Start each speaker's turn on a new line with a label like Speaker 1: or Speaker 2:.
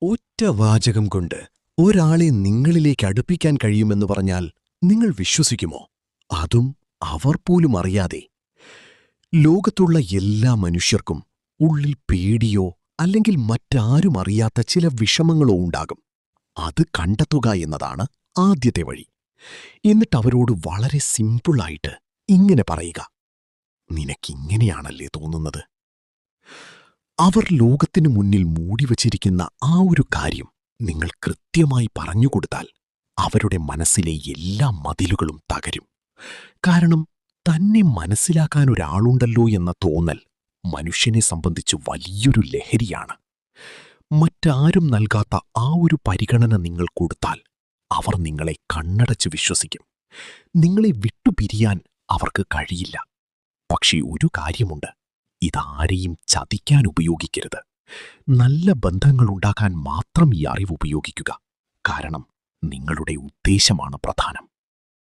Speaker 1: ഒറ്റ വാചകം കൊണ്ട് ഒരാളെ നിങ്ങളിലേക്ക് അടുപ്പിക്കാൻ കഴിയുമെന്ന് പറഞ്ഞാൽ നിങ്ങൾ വിശ്വസിക്കുമോ? അതും അവർ പോലും അറിയാതെ. ലോകത്തുള്ള എല്ലാ മനുഷ്യർക്കും ഉള്ളിൽ പേടിയോ അല്ലെങ്കിൽ മറ്റാരും അറിയാത്ത ചില വിഷമങ്ങളോ ഉണ്ടാകും. അത് കണ്ടെത്തുക എന്നതാണ് ആദ്യത്തെ വഴി. എന്നിട്ട് അവരോട് വളരെ സിമ്പിളായിട്ട് ഇങ്ങനെ പറയുക: നിനക്കിങ്ങനെയാണല്ലേ തോന്നുന്നത്. അവർ ലോകത്തിനു മുന്നിൽ മൂടിവച്ചിരിക്കുന്ന ആ ഒരു കാര്യം നിങ്ങൾ കൃത്യമായി പറഞ്ഞുകൊടുത്താൽ അവരുടെ മനസ്സിലെ എല്ലാ മതിലുകളും തകരും. കാരണം തന്നെ മനസ്സിലാക്കാൻ ഒരാളുണ്ടല്ലോ എന്ന തോന്നൽ മനുഷ്യനെ സംബന്ധിച്ച് വലിയൊരു ലഹരിയാണ്. മറ്റാരും നൽകാത്ത ആ ഒരു പരിഗണന നിങ്ങൾ കൊടുത്താൽ അവർ നിങ്ങളെ കണ്ണടച്ച് വിശ്വസിക്കും. നിങ്ങളെ വിട്ടുപിരിയാൻ അവർക്ക് കഴിയില്ല. പക്ഷേ ഒരു കാര്യമുണ്ട്: ഇതാരെയും ചതിക്കാൻ ഉപയോഗിക്കരുത്. നല്ല ബന്ധങ്ങളുണ്ടാക്കാൻ മാത്രം ഈ അറിവ് ഉപയോഗിക്കുക. കാരണം നിങ്ങളുടെ ഉദ്ദേശമാണ് പ്രധാനം.